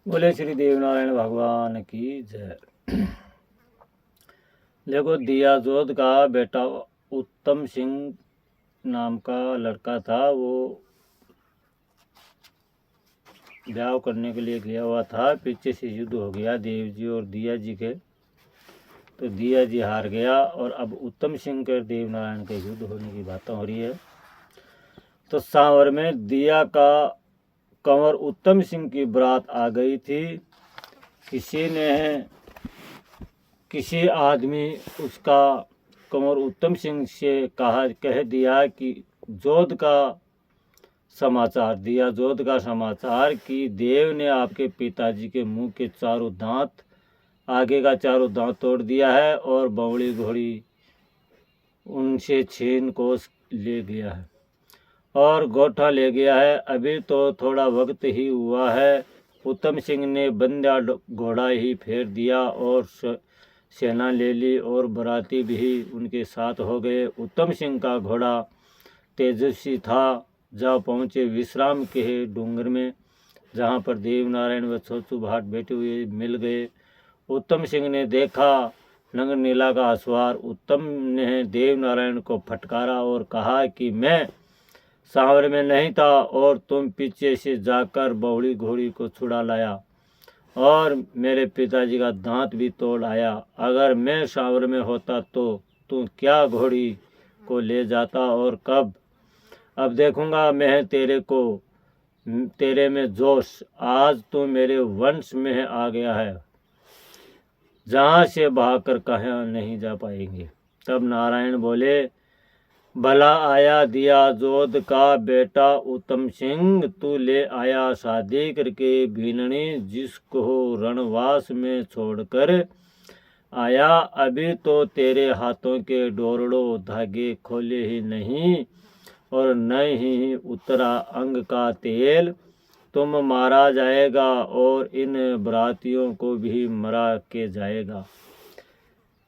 बोले श्री देवनारायण भगवान की जय। देखो, दियाजोद का बेटा उत्तम सिंह नाम का लड़का था। वो ब्याह करने के लिए गया हुआ था। पीछे से युद्ध हो गया देव जी और दिया जी के, तो दिया जी हार गया और अब उत्तम सिंह के देवनारायण के युद्ध होने की बातें हो रही है। तो सांवर में दिया का कंवर उत्तम सिंह की बारात आ गई थी। किसी आदमी उसका कंवर उत्तम सिंह से कह दिया कि जोध का समाचार दिया, जोध का समाचार कि देव ने आपके पिताजी के मुंह के चारों दांत, आगे का चारों दांत तोड़ दिया है और बवड़ी घोड़ी उनसे छीन कोस ले गया है और गोठा ले गया है। अभी तो थोड़ा वक्त ही हुआ है। उत्तम सिंह ने बंदा घोड़ा ही फेर दिया और सेना ले ली और बराती भी उनके साथ हो गए। उत्तम सिंह का घोड़ा तेजस्वी था। जा पहुँचे विश्राम के डूंगर में, जहाँ पर देवनारायण व छोचू भाट बैठे हुए मिल गए। उत्तम सिंह ने देखा नंग नीला का अश्वार। उत्तम ने देवनारायण को फटकारा और कहा कि मैं सांवर में नहीं था और तुम पीछे से जाकर बौड़ी घोड़ी को छुड़ा लाया और मेरे पिताजी का दांत भी तोड़ आया। अगर मैं सांवर में होता तो तू क्या घोड़ी को ले जाता और कब? अब देखूंगा मैं तेरे में जोश। आज तो मेरे वंश में आ गया है, जहाँ से भागकर कहाँ नहीं जा पाएंगे। तब नारायण बोले, भला आया दियाजोद का बेटा उत्तम सिंह, तू ले आया शादी करके भीननी, जिसको रणवास में छोड़कर आया। अभी तो तेरे हाथों के डोरड़ो धागे खोले ही नहीं और न ही उतरा अंग का तेल। तुम मारा जाएगा और इन बरातियों को भी मरा के जाएगा।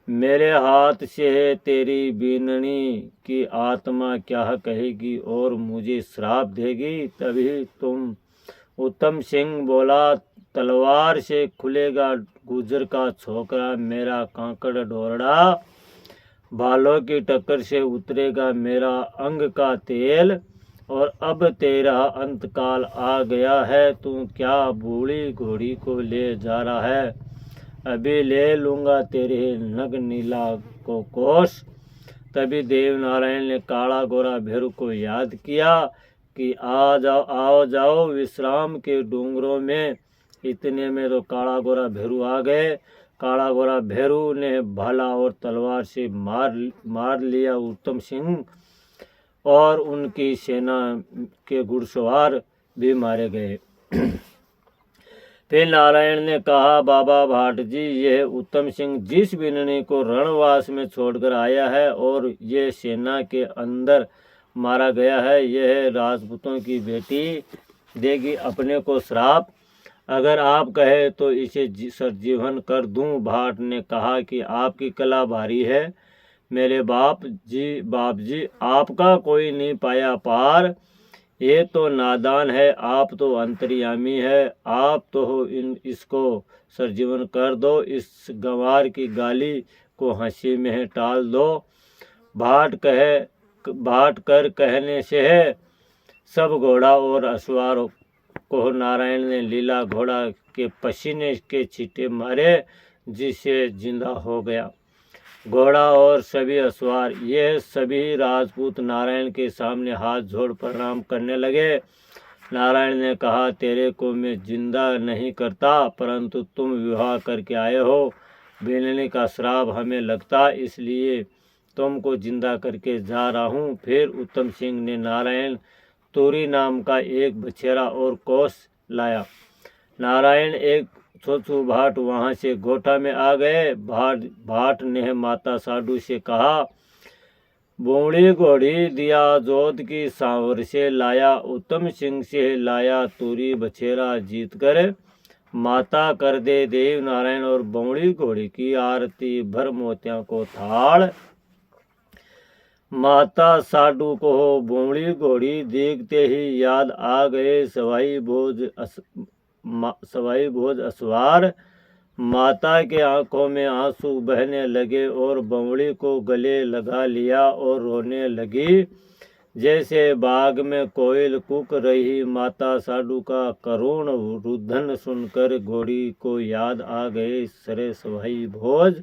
मेरे हाथ से तेरी बीननी की आत्मा क्या कहेगी और मुझे श्राप देगी। तभी तुम उत्तम सिंह बोला, तलवार से खुलेगा गुजर का छोकरा मेरा कांकड़ डोरड़ा, बालों की टक्कर से उतरेगा मेरा अंग का तेल। और अब तेरा अंतकाल आ गया है, तू क्या बूढ़ी घोड़ी को ले जा रहा है? अभी ले लूँगा तेरे नग नीला को कोष। तभी देवनारायण ने काला गोरा भेरू को याद किया कि आओ जाओ विश्राम के डूंगरों में। इतने में तो काला गोरा भेरू आ गए। काला गोरा भेरू ने भाला और तलवार से मार लिया उत्तम सिंह और उनकी सेना के घुड़सवार भी मारे गए। फिर नारायण ने कहा, बाबा भाट जी, यह उत्तम सिंह जिस बिननी को रणवास में छोड़कर आया है और ये सेना के अंदर मारा गया है, यह राजपूतों की बेटी देगी अपने को श्राप। अगर आप कहे तो इसे सरजीवन कर दूं। भाट ने कहा कि आपकी कला भारी है मेरे बाप जी, आपका कोई नहीं पाया पार। ये तो नादान है, आप तो अंतर्यामी है। आप तो हो इसको सरजीवन कर दो। इस गंवार की गाली को हंसी में टाल दो। भाट कर कहने से है सब घोड़ा और अश्वार को नारायण ने लीला घोड़ा के पसीने के छींटे मारे, जिससे जिंदा हो गया घोड़ा और सभी अश्वार। ये सभी राजपूत नारायण के सामने हाथ जोड़ प्रणाम करने लगे। नारायण ने कहा, तेरे को मैं जिंदा नहीं करता, परंतु तुम विवाह करके आए हो। बेलने का श्राप हमें लगता, इसलिए तुमको जिंदा करके जा रहा हूँ। फिर उत्तम सिंह ने नारायण तूरी नाम का एक बछेरा और कोस लाया। नारायण एक छोचू भाट वहाँ से गोठा में आ गए। भाट ने माता साडू से कहा, बूढ़ी घोड़ी दियाजोद की सांवर से लाया, उत्तम सिंह से लाया तूरी बछेरा, जीत कर माता कर दे देव नारायण और बूढ़ी घोड़ी की आरती भर मोतियों को थाल। माता साडू को बूढ़ी घोड़ी देखते ही याद आ गए सवाई भोज सवाई भोज असवार। माता के आंखों में आंसू बहने लगे और बंवड़ी को गले लगा लिया और रोने लगी। जैसे बाग में कोयल कूक रही। माता साडू का करुण रुदन सुनकर घोड़ी को याद आ गए सरे सवाई भोज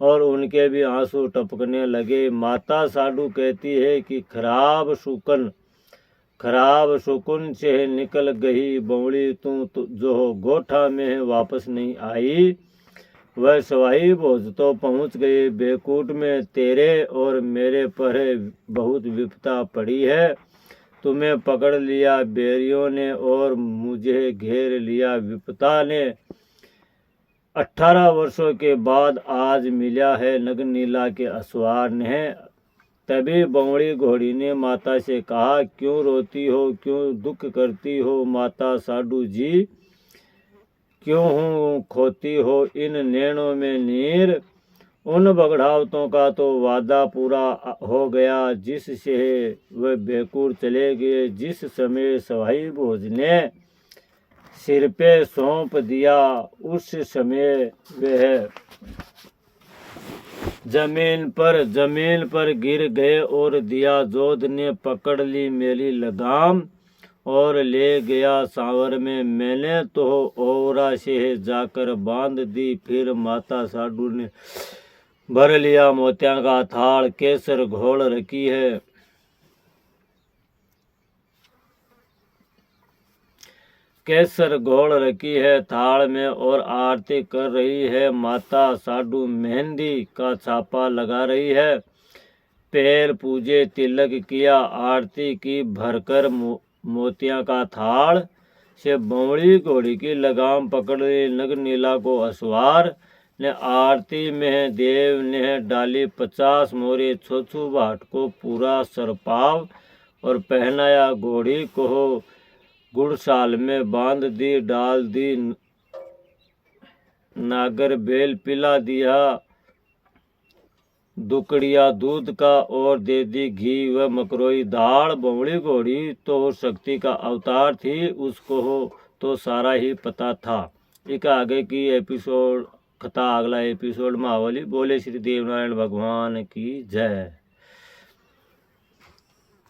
और उनके भी आंसू टपकने लगे। माता साडू कहती है कि खराब शकुन से निकल गई बंवड़ी तू जो गोठा में वापस नहीं आई। वह सवाई भोज तो पहुंच गए बेकूट में। तेरे और मेरे पर बहुत विपदा पड़ी है। तुम्हें पकड़ लिया बैरियों ने और मुझे घेर लिया विपदा ने। 18 वर्षों के बाद आज मिला है नगनीला के असवार ने। तभी बंवड़ी घोड़ी ने माता से कहा, क्यों रोती हो, क्यों दुख करती हो माता साडू जी, क्यों खोती हो इन नैनों में नीर। उन बगड़ावतों का तो वादा पूरा हो गया जिससे वह बेकूर चले गए। जिस समय सवाई भोज ने सिर पे सौंप दिया उस समय वह जमीन पर गिर गए और दिया जोध ने पकड़ ली मेरी लगाम और ले गया सांवर में। मैंने तो ओवरा से जाकर बांध दी। फिर माता साडू ने भर लिया मोतिया का थाल, केसर घोल रखी है थाल में और आरती कर रही है। माता साडू मेहंदी का छापा लगा रही है। पैर पूजे, तिलक किया, आरती की, भरकर मोतिया का थाल से बंवड़ी घोड़ी की लगाम पकड़ ली। नगनीला को असवार ने आरती में देव ने डाली 50 मोरे। छोछू भाट को पूरा सरपाव और पहनाया। घोड़ी को गुड़साल में बांध दी, डाल दी नागर बेल, पिला दिया दुकड़िया दूध का और दे दी घी व मकरोई दाल। बंवड़ी घोड़ी तो शक्ति का अवतार थी, उसको तो सारा ही पता था। एक आगे की एपिसोड कथा अगला एपिसोड में आवली। बोले श्री देवनारायण भगवान की जय।